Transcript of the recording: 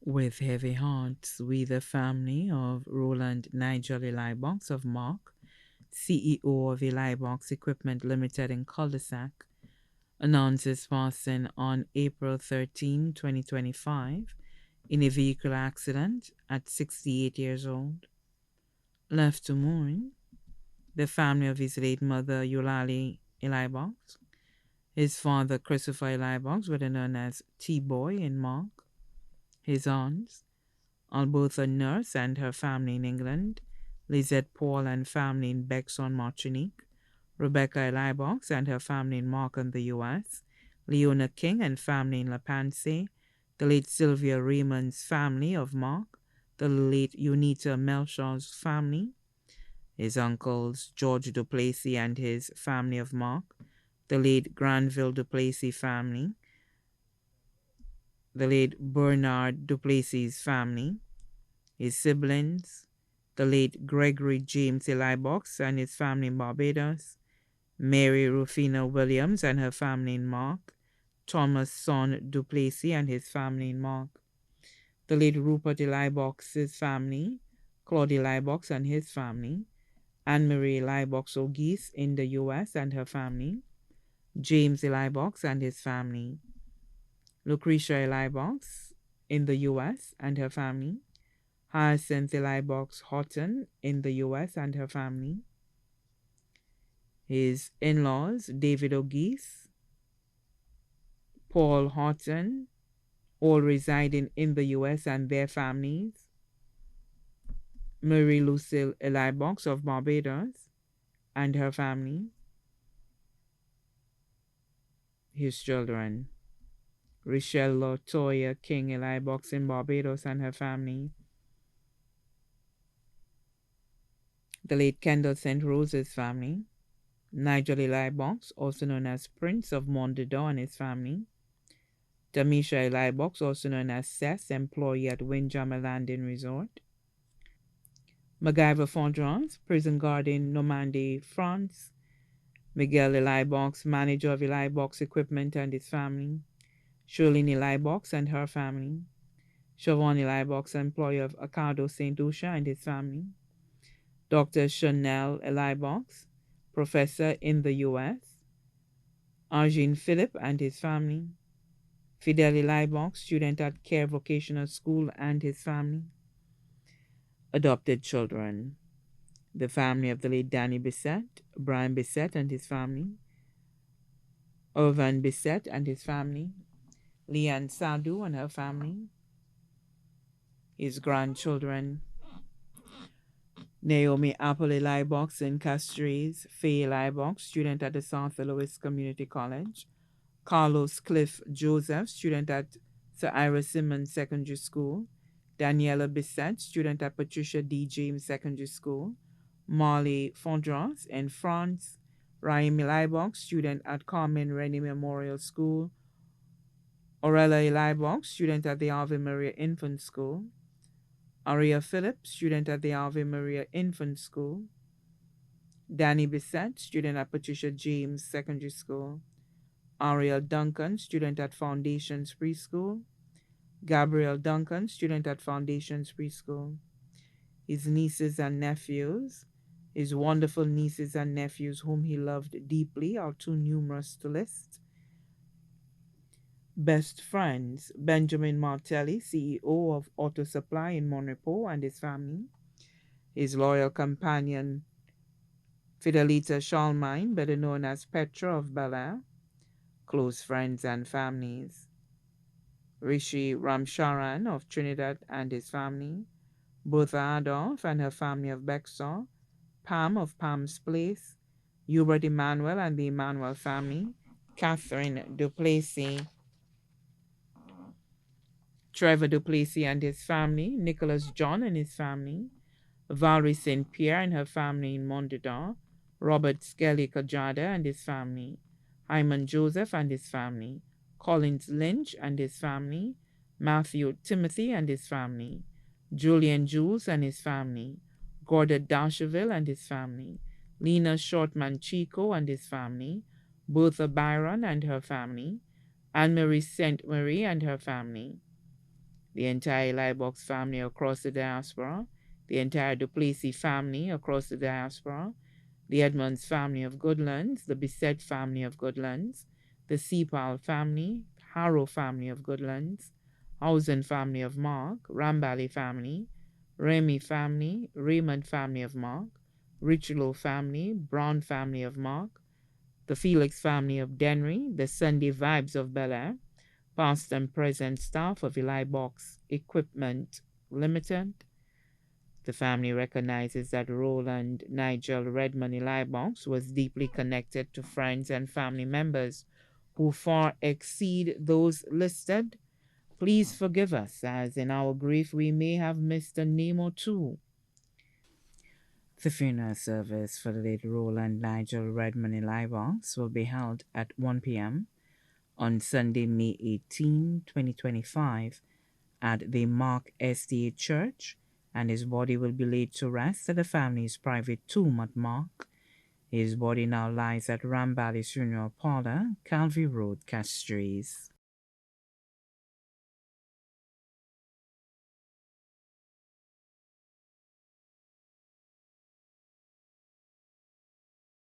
With heavy hearts, we, the family of Roland Nigel Elibox of Mark, CEO of Elibox Equipment Limited in Cul-de-sac, announces passing on April 13, 2025, in a vehicle accident at 68 years old. Left to mourn, the family of his late mother, Eulalie Elibox, his father, Christopher Elibox, better known as T-Boy in Mark, his aunts, Alberta Nurse and her family in England, Lizette Paul and family in Bexon, Martinique, Rebecca Elibox and her family in Markham, the US, Leona King and family in La Panse, the late Sylvia Raymond's family of Mark, the late Unita Melshaw's family, his uncles George Duplessis and his family of Mark, the late Granville Duplessis family, the late Bernard Duplessis family, his siblings, the late Gregory James Elibox and his family in Barbados, Mary Rufina Williams and her family in Mark, Thomas Son Duplessis and his family in Mark, the late Rupert Elibox's family, Claude Elibox and his family, Anne Marie Elibox O'Geese in the US and her family, James Elibox and his family, Lucretia Elibox in the US and her family, Hyacinth Elibox Houghton in the US and her family, his in-laws David O'Geese, Paul Houghton, all residing in the US and their families, Marie Lucille Elibox of Barbados and her family, his children, Richelle Latoya King Elibox in Barbados and her family, the late Kendall St. Rose's family, Nigel Elibox, also known as Prince of Mondador and his family, Tamisha Elibox, also known as Cess, employee at Windjammer Landing Resort, MacGyver Fondrance, prison guard in Normandy, France, Miguel Elibox, manager of Elibox Equipment and his family, Charlene Elibox and her family, Siobhan Elibox, employee of Acado St. Lucia and his family, Dr. Chanel Elibox, professor in the U.S., Arjun Philip and his family, Fidel Elibox, student at Care Vocational School and his family, adopted children, the family of the late Danny Bissett, Brian Bissett and his family, Irvan Bissett and his family, Leanne Sadu and her family, his grandchildren, Naomi Apple Elibox in Castries, Faye Elibox, student at the South Louis Community College, Carlos Cliff Joseph, student at Sir Ira Simmons Secondary School, Daniela Bissett, student at Patricia D. James Secondary School, Marley Fondras in France, Ryan Elibox, student at Carmen Rennie Memorial School, Orella Elibox, student at the Ave Maria Infant School, Aria Phillips, student at the Ave Maria Infant School, Danny Bissett, student at Patricia James Secondary School, Ariel Duncan, student at Foundations Preschool, Gabriel Duncan, student at Foundations Preschool, his nieces and nephews, his wonderful nieces and nephews whom he loved deeply are too numerous to list. Best friends, Benjamin Martelli, CEO of Auto Supply in Monrepo and his family, his loyal companion, Fidelita Schalmine, better known as Petra of Bel Air, close friends and families, Rishi Ramcharan of Trinidad and his family, Bertha Adolph and her family of Bexar, Pam of Pam's Place, Hubert Emmanuel and the Emmanuel family, Catherine Duplessis, Trevor Duplessis and his family, Nicholas John and his family, Valerie St. Pierre and her family in Mondador, Robert Skelly Kajada and his family, Hyman Joseph and his family, Collins Lynch and his family, Matthew Timothy and his family, Julian Jules and his family, Gordon Dasheville and his family, Lena Shortman Chico and his family, Bertha Byron and her family, Anne Marie St. Marie and her family, the entire Elibox family across the diaspora, the entire Duplessis family across the diaspora, the Edmonds family of Goodlands, the Bissett family of Goodlands, the Sepal family, Harrow family of Goodlands, Housen family of Mark, Rambali family, Remy family, Raymond family of Mark, Richelieu family, Brown family of Mark, the Felix family of Denry, the Sunday Vibes of Bel Air, past and present staff of Elibox Equipment Limited. The family recognizes that Roland Nigel Redmond Elibox was deeply connected to friends and family members who far exceed those listed. Please forgive us, as in our grief we may have missed a name or two. The funeral service for the late Roland Nigel Redmond Elibox will be held at 1 p.m. on Sunday, May 18, 2025, at the Mark SDA Church, and his body will be laid to rest at the family's private tomb at Mark. His body now lies at Rambally's funeral parlor, Calvary Road, Castries.